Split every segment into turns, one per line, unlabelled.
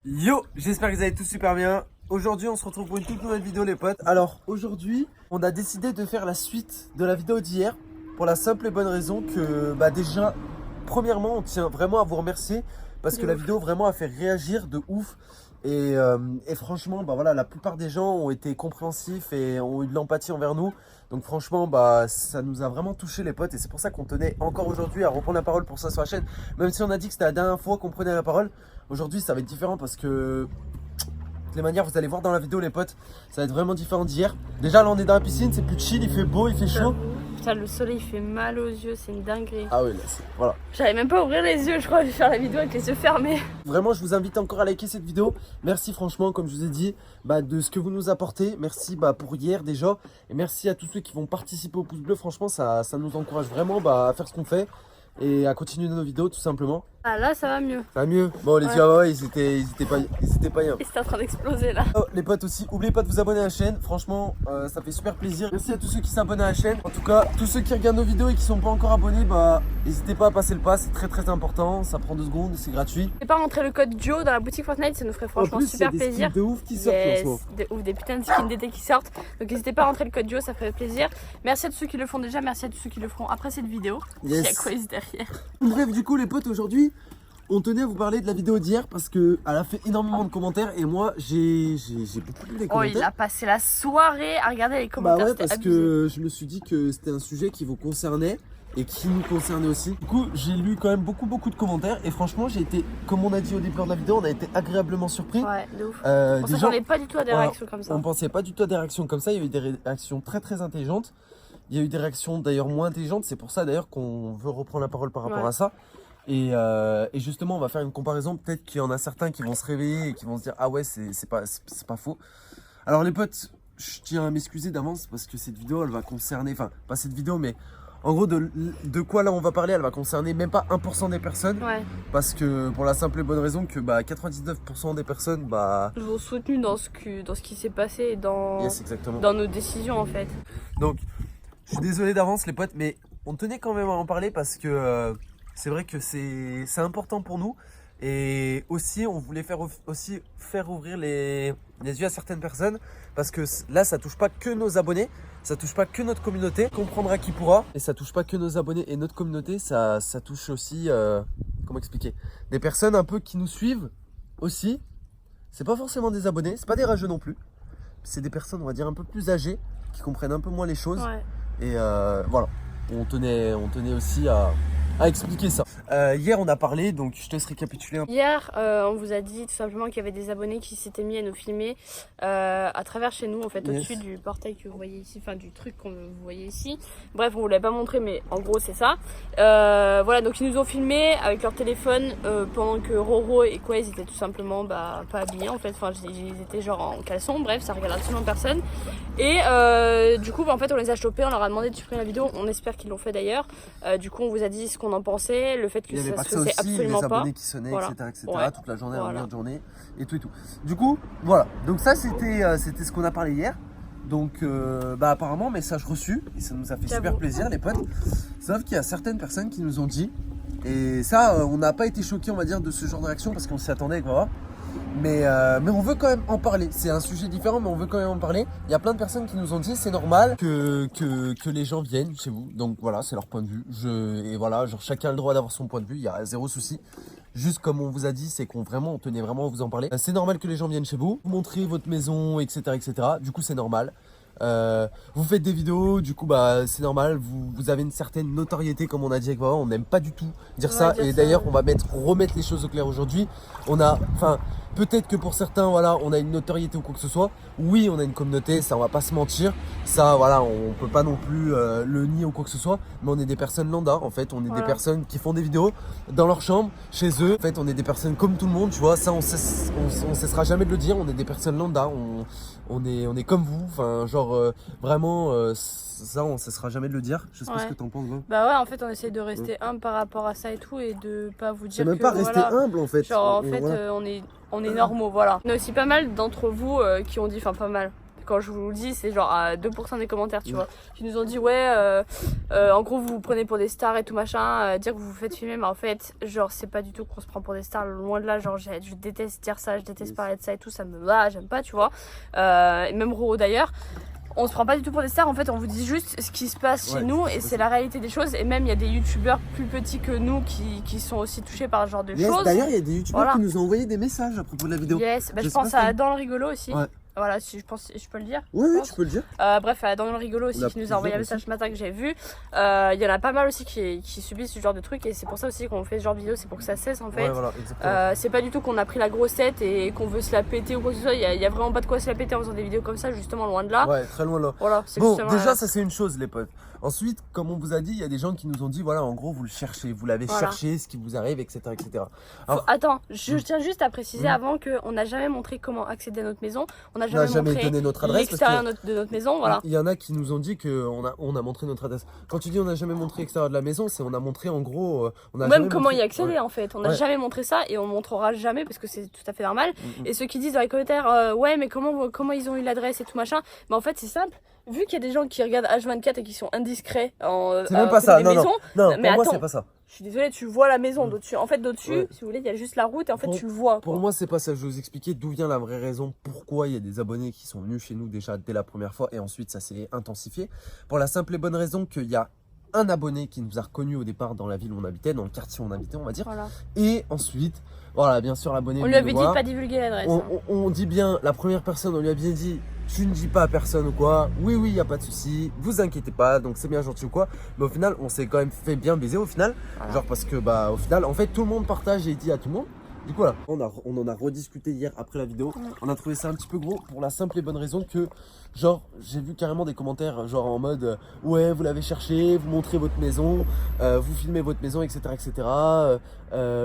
Yo, j'espère que vous allez tous super bien. Aujourd'hui on se retrouve pour une toute nouvelle vidéo les potes. Alors aujourd'hui on a décidé de faire la suite de la vidéo d'hier. Pour la simple et bonne raison que déjà premièrement on tient vraiment à vous remercier. Parce que la vidéo vraiment a fait réagir de ouf. Et franchement voilà, la plupart des gens ont été compréhensifs et ont eu de l'empathie envers nous. Donc franchement ça nous a vraiment touché les potes. Et c'est pour ça qu'on tenait encore aujourd'hui à reprendre la parole pour ça sur la chaîne. Même si on a dit que c'était la dernière fois qu'on prenait la parole. Aujourd'hui ça va être différent parce que de toutes les manières vous allez voir dans la vidéo les potes, ça va être vraiment différent d'hier. Déjà là on est dans la piscine, c'est plus chill, il fait beau, il fait chaud.
Putain, le soleil fait mal aux yeux, c'est une dinguerie.
Ah oui là voilà.
J'arrive même pas à ouvrir les yeux, je crois que je vais faire la vidéo avec les yeux fermés.
Vraiment je vous invite encore à liker cette vidéo. Merci franchement comme je vous ai dit de ce que vous nous apportez. Merci pour hier déjà. Et merci à tous ceux qui vont participer au pouce bleu. Franchement ça nous encourage vraiment à faire ce qu'on fait. Et à continuer nos vidéos tout simplement.
Ah là ça va mieux.
Ça va mieux. Bon les yeux ils étaient pas bien.
Et c'est en train d'exploser là.
Oh, les potes aussi, n'oubliez pas de vous abonner à la chaîne. Franchement ça fait super plaisir. Merci à tous ceux qui s'abonnent à la chaîne. En tout cas tous ceux qui regardent nos vidéos et qui sont pas encore abonnés, n'hésitez pas à passer le pas. C'est très important. Ça prend 2 secondes, c'est gratuit.
Et pas rentrer le code Joe dans la boutique Fortnite, ça nous ferait franchement super plaisir.
De ouf qui sortent en ce moment.
De ouf, des putains de skins d'été qui sortent. Donc n'hésitez pas à rentrer le code Joe, ça ferait plaisir. Merci à tous ceux qui le font déjà, merci à tous ceux qui le feront après cette vidéo.
Yes.
Il y a quoi derrière.
Bref du coup les potes, aujourd'hui on tenait à vous parler de la vidéo d'hier parce qu'elle a fait énormément de commentaires et moi j'ai beaucoup lu les commentaires.
Oh il a passé la soirée à regarder les commentaires.
Ouais, parce que je me suis dit que c'était un sujet qui vous concernait et qui nous concernait aussi. Du coup j'ai lu quand même beaucoup de commentaires et franchement j'ai été, comme on a dit au début de la vidéo, on a été agréablement surpris.
Ouais de ouf. On s'attendait pas du tout à des réactions comme ça.
On pensait pas du tout à des réactions comme ça, il y a eu des réactions très intelligentes. Il y a eu des réactions d'ailleurs moins intelligentes, c'est pour ça d'ailleurs qu'on veut reprendre la parole par rapport à ça. Et justement on va faire une comparaison, peut-être qu'il y en a certains qui vont se réveiller et qui vont se dire ah ouais c'est pas faux. Alors les potes, je tiens à m'excuser d'avance parce que cette vidéo elle va concerner, enfin pas cette vidéo mais en gros de quoi là on va parler, elle va concerner même pas 1% des personnes.
Ouais.
Parce que pour la simple et bonne raison que 99% des personnes
nous ont soutenus dans ce qui s'est passé et dans nos décisions en fait.
Donc je suis désolé d'avance les potes mais on tenait quand même à en parler parce que c'est vrai que c'est important pour nous. Et aussi on voulait faire ouvrir les yeux à certaines personnes. Parce que là ça touche pas que nos abonnés, ça touche pas que notre communauté, comprendra qui pourra. Et ça touche pas que nos abonnés et notre communauté, ça touche aussi, comment expliquer, des personnes un peu qui nous suivent aussi. C'est pas forcément des abonnés, c'est pas des rageux non plus. C'est des personnes on va dire un peu plus âgées, qui comprennent un peu moins les choses.
Ouais.
Et voilà, on tenait aussi à expliquer ça. Hier on a parlé, donc je te laisse récapituler un peu.
Hier on vous a dit tout simplement qu'il y avait des abonnés qui s'étaient mis à nous filmer à travers chez nous en fait, au-dessus du portail que vous voyez ici, enfin du truc que vous voyez ici. Bref on vous l'avait pas montré mais en gros c'est ça. Voilà, donc ils nous ont filmé avec leur téléphone pendant que Roro et Quez étaient tout simplement pas habillés en fait, enfin ils étaient genre en caleçon, bref ça regarde absolument personne. Et du coup en fait on les a chopés, on leur a demandé de supprimer la vidéo, on espère qu'ils l'ont fait d'ailleurs. Du coup on vous a dit ce qu'on en pensait, le fait que ça se faisait absolument pas.
Les abonnés qui sonnaient,
voilà.
etc. Ouais. Toute la journée, la dernière journée, et tout. Du coup, voilà. Donc ça, c'était ce qu'on a parlé hier. Donc, apparemment, message reçu. Et ça nous a fait super plaisir, les potes. Sauf qu'il y a certaines personnes qui nous ont dit, et ça, on n'a pas été choqués, on va dire, de ce genre de réaction parce qu'on s'y attendait, quoi. Mais on veut quand même en parler. C'est un sujet différent, mais on veut quand même en parler. Il y a plein de personnes qui nous ont dit c'est normal que les gens viennent chez vous. Donc voilà, c'est leur point de vue. Et voilà, genre chacun a le droit d'avoir son point de vue. Il y a zéro souci. Juste comme on vous a dit, c'est qu'on tenait vraiment à vous en parler. C'est normal que les gens viennent chez vous, vous montrez votre maison, etc. Du coup, c'est normal. Vous faites des vidéos, du coup c'est normal, vous avez une certaine notoriété comme on a dit avec Baba, on n'aime pas du tout dire ça. Et d'ailleurs on va remettre les choses au clair aujourd'hui. Peut-être que pour certains voilà on a une notoriété ou quoi que ce soit. Oui on a une communauté, ça on va pas se mentir. Ça voilà on peut pas non plus le nier ou quoi que ce soit. Mais on est des personnes lambda en fait, on est des personnes qui font des vidéos dans leur chambre, chez eux. En fait on est des personnes comme tout le monde, tu vois, ça on cessera jamais de le dire, on est des personnes lambda, on est comme vous, enfin genre vraiment ça on cessera jamais de le dire. Je sais pas ce que t'en penses.
Bah ouais en fait on essaie de rester humble par rapport à ça et tout et de pas vous dire
c'est même pas rester humble en fait.
Genre en fait on est normaux voilà. On a aussi pas mal d'entre vous qui ont dit, enfin pas mal, quand je vous le dis, c'est genre à 2% des commentaires, tu vois, qui nous ont dit ouais, en gros vous vous prenez pour des stars et tout machin, dire que vous vous faites filmer, mais en fait, genre c'est pas du tout qu'on se prend pour des stars, loin de là, genre je déteste dire ça, je déteste parler de ça et tout, ça me va, j'aime pas, tu vois, et même Roro d'ailleurs. On se prend pas du tout pour des stars, en fait on vous dit juste ce qui se passe chez nous et c'est la réalité des choses. Et même il y a des youtubeurs plus petits que nous qui sont aussi touchés par ce genre de choses.
D'ailleurs il y a des youtubeurs qui nous ont envoyé des messages à propos de la vidéo.
Yes, je pense à Dans le rigolo aussi.
Ouais.
Voilà, si je pense, je peux le dire.
Oui, tu peux le dire.
Bref, dans le rigolo aussi, qui nous a envoyé un message ce matin que j'ai vu. Il y en a pas mal aussi qui subissent ce genre de trucs et c'est pour ça aussi qu'on fait ce genre de vidéo, c'est pour que ça cesse en fait.
Ouais, voilà, exactement.
C'est pas du tout qu'on a pris la grossette et qu'on veut se la péter ou quoi que ce soit. Il y a vraiment pas de quoi se la péter en faisant des vidéos comme ça, justement loin de là.
Ouais, très loin de là.
Voilà,
bon, déjà, ça c'est une chose, les potes. Ensuite, comme on vous a dit, il y a des gens qui nous ont dit, voilà, en gros, vous le cherchez, vous l'avez cherché, ce qui vous arrive, etc. etc. Alors,
attends, je tiens juste à préciser avant qu'on n'a jamais montré comment accéder à notre maison. On n'a jamais montré
donné notre adresse.
L'extérieur de notre maison, voilà.
Il y en a qui nous ont dit qu'on a montré notre adresse. Quand tu dis on n'a jamais montré l'extérieur de la maison, c'est on a montré en gros.
Même comment y accéder en fait. On n'a jamais montré ça et on montrera jamais parce que c'est tout à fait normal. Et ceux qui disent dans les commentaires, ouais, mais comment ils ont eu l'adresse et tout machin. Mais en fait, c'est simple. Vu qu'il y a des gens qui regardent H24 et qui sont indiscrets
c'est même pas ça,
non,
mais pour moi c'est pas ça.
Je suis désolée, tu vois la maison d'au-dessus. En fait, d'au-dessus, si vous voulez, il y a juste la route et en fait tu le vois.
Pour moi, c'est pas ça. Je vais vous expliquer d'où vient la vraie raison, pourquoi il y a des abonnés qui sont venus chez nous déjà dès la première fois et ensuite ça s'est intensifié. Pour la simple et bonne raison qu'il y a un abonné qui nous a reconnus au départ dans la ville où on habitait, dans le quartier où on habitait, on va dire. Voilà. Et ensuite, voilà, bien sûr, l'abonné.
On lui avait dit de pas divulguer l'adresse.
On dit bien, la première personne, on lui a bien dit. Tu ne dis pas à personne ou quoi, oui, il n'y a pas de souci, vous inquiétez pas, donc c'est bien gentil ou quoi. Mais au final, on s'est quand même fait bien baiser au final. Voilà. Genre parce que, au final, en fait, tout le monde partage et dit à tout le monde. Du coup, voilà, on en a rediscuté hier après la vidéo. On a trouvé ça un petit peu gros pour la simple et bonne raison que, genre, j'ai vu carrément des commentaires, genre en mode, ouais, vous l'avez cherché, vous montrez votre maison, vous filmez votre maison, etc., etc.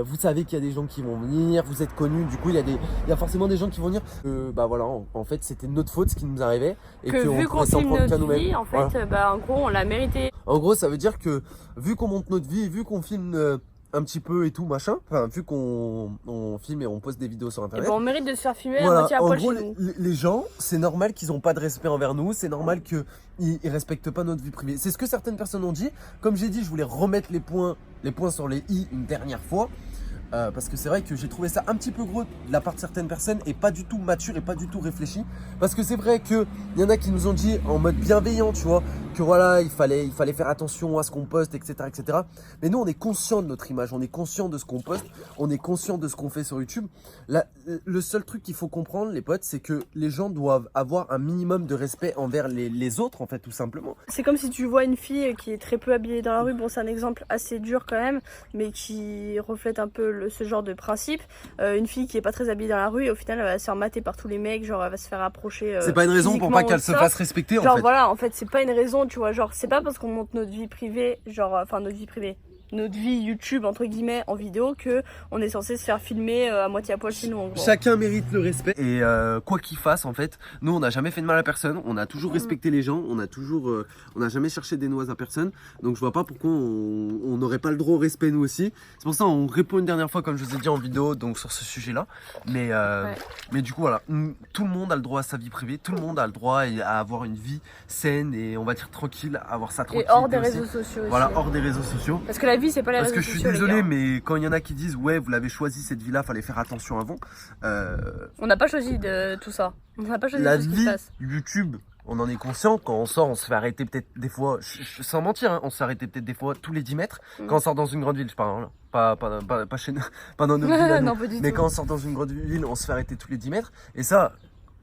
Vous savez qu'il y a des gens qui vont venir, vous êtes connus, du coup, il y a forcément des gens qui vont venir. Voilà, en fait, c'était notre faute ce qui nous arrivait. Et
que vu qu'on filme notre vie, en fait, voilà. En gros, on l'a mérité.
En gros, ça veut dire que, vu qu'on monte notre vie, vu qu'on filme un petit peu et tout machin, enfin vu qu'on filme et on poste des vidéos sur internet,
on mérite de se faire filmer à moitié à poil chez nous.
Les gens, c'est normal qu'ils n'ont pas de respect envers nous, c'est normal qu'ils respectent pas notre vie privée. C'est ce que certaines personnes ont dit. Comme j'ai dit, je voulais remettre les points sur les i une dernière fois. Parce que c'est vrai que j'ai trouvé ça un petit peu gros de la part de certaines personnes et pas du tout mature et pas du tout réfléchi. Parce que c'est vrai qu'il y en a qui nous ont dit en mode bienveillant, tu vois, que voilà, il fallait faire attention à ce qu'on poste, etc., etc. Mais nous, on est conscient de notre image, on est conscient de ce qu'on poste, on est conscient de ce qu'on fait sur YouTube. Le seul truc qu'il faut comprendre, les potes, c'est que les gens doivent avoir un minimum de respect envers les autres, en fait, tout simplement.
C'est comme si tu vois une fille qui est très peu habillée dans la rue. Bon, c'est un exemple assez dur quand même, mais qui reflète un peu ce genre de principe. Une fille qui est pas très habillée dans la rue et au final elle va se faire mater par tous les mecs, genre elle va se faire approcher.
C'est pas une raison pour pas qu'elle se fasse respecter,
genre,
en fait.
Voilà, en fait c'est pas une raison, tu vois, genre c'est pas parce qu'on montre notre vie privée, notre vie YouTube entre guillemets en vidéo que on est censé se faire filmer à moitié à poil chez nous en gros.
Chacun mérite le respect et quoi qu'il fasse en fait, nous on n'a jamais fait de mal à personne, on a toujours respecté les gens, on n'a jamais cherché des noises à personne, donc je vois pas pourquoi on n'aurait pas le droit au respect nous aussi. C'est pour ça on répond une dernière fois comme je vous ai dit en vidéo donc sur ce sujet là, mais du coup voilà, tout le monde a le droit à sa vie privée, tout le monde a le droit à avoir une vie saine et on va dire tranquille, à avoir ça tranquille.
Et hors des réseaux sociaux aussi.
Voilà, hors des réseaux sociaux.
Parce que la vie c'est pas les réseaux sociaux.
Parce que je suis désolé, mais quand il y en a qui disent ouais vous l'avez choisi cette vie là, fallait faire attention avant.
On n'a pas choisi de tout ça. On n'a pas choisi
la
tout ce qui
vie
se passe.
YouTube. On en est conscient, quand on sort, on se fait arrêter peut-être des fois, sans mentir, hein, on se fait arrêter peut-être des fois tous les 10 mètres. Quand on sort dans une grande ville, je parle, hein, pas chez nous, pas dans nos villes,
non,
mais quand on sort dans une grande ville, on se fait arrêter tous les 10 mètres. Et ça,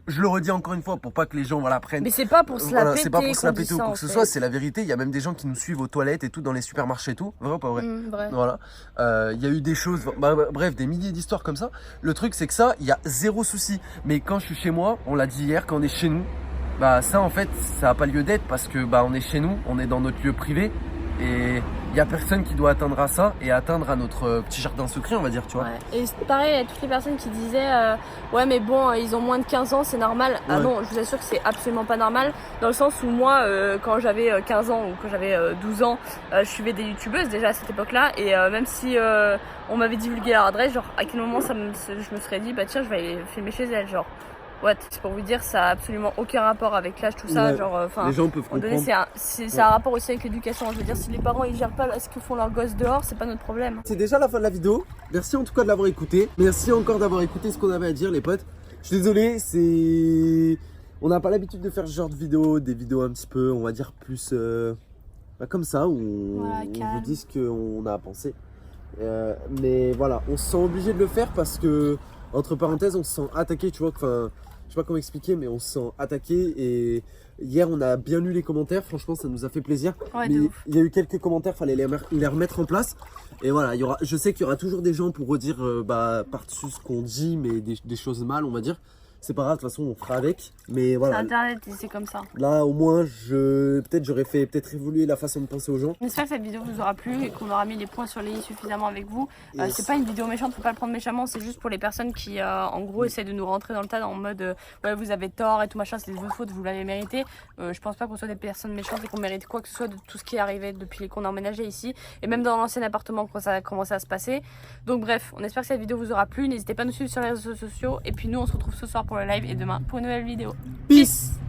je le redis encore une fois pour pas que les gens prennent.
Mais c'est pas pour se la péter.
C'est pas pour se la péter ou quoi que ce soit, c'est la vérité. Il y a même des gens qui nous suivent aux toilettes et tout dans les supermarchés et tout. Vrai ou pas vrai?
Vrai.
Voilà. Il y a eu des choses, bref, des milliers d'histoires comme ça. Le truc, c'est que ça, il y a zéro souci. Mais quand je suis chez moi, on l'a dit hier, quand on est chez nous, ça en fait, ça n'a pas lieu d'être parce que on est chez nous, on est dans notre lieu privé. Et il n'y a personne qui doit atteindre à ça et atteindre à notre petit jardin secret, on va dire, tu vois.
Ouais. Et pareil, il y a toutes les personnes qui disaient ouais mais bon, ils ont moins de 15 ans, c'est normal. Ouais. Ah non, je vous assure que c'est absolument pas normal. Dans le sens où moi, quand j'avais 15 ans ou quand j'avais 12 ans, je suivais des youtubeuses déjà à cette époque-là. Et même si on m'avait divulgué leur adresse, genre à quel moment je me serais dit, tiens, je vais aller filmer chez elles, genre. what. C'est pour vous dire, ça a absolument aucun rapport avec l'âge, tout ça.
Ouais.
Genre, enfin,
les gens peuvent comprendre.
C'est un rapport aussi avec l'éducation. Je veux dire, si les parents ils gèrent pas ce que font leurs gosses dehors, c'est pas notre problème.
C'est déjà la fin de la vidéo. Merci en tout cas de l'avoir écouté. Merci encore d'avoir écouté ce qu'on avait à dire, les potes. Je suis désolé, on n'a pas l'habitude de faire ce genre de vidéos, des vidéos un petit peu, on va dire plus comme ça, où on vous dit ce qu'on a à penser. Mais voilà, on se sent obligé de le faire parce que, entre parenthèses, on se sent attaqué, tu vois. Enfin, je sais pas comment expliquer, mais on se sent attaqué. Et hier, on a bien lu les commentaires. Franchement, ça nous a fait plaisir.
Ouais,
mais il y a eu quelques commentaires, fallait les remettre en place. Et voilà, je sais qu'il y aura toujours des gens pour redire par-dessus ce qu'on dit, mais des choses mal, on va dire. C'est pas grave, de toute façon, on fera avec. Mais voilà.
C'est Internet et c'est comme ça.
Là, au moins, j'aurais fait évoluer la façon de penser aux gens.
J'espère que cette vidéo vous aura plu et qu'on aura mis les points sur les i suffisamment avec vous. C'est pas une vidéo méchante, faut pas le prendre méchamment. C'est juste pour les personnes qui, en gros, essaient de nous rentrer dans le tas en mode ouais, vous avez tort et tout machin, c'est de votre faute, vous l'avez mérité. Je pense pas qu'on soit des personnes méchantes et qu'on mérite quoi que ce soit de tout ce qui est arrivé depuis qu'on a emménagé ici. Et même dans l'ancien appartement quand ça a commencé à se passer. Donc, bref, on espère que cette vidéo vous aura plu. N'hésitez pas à nous suivre sur les réseaux sociaux. Et puis, nous, on se retrouve ce soir pour le live et demain pour une nouvelle vidéo.
Peace!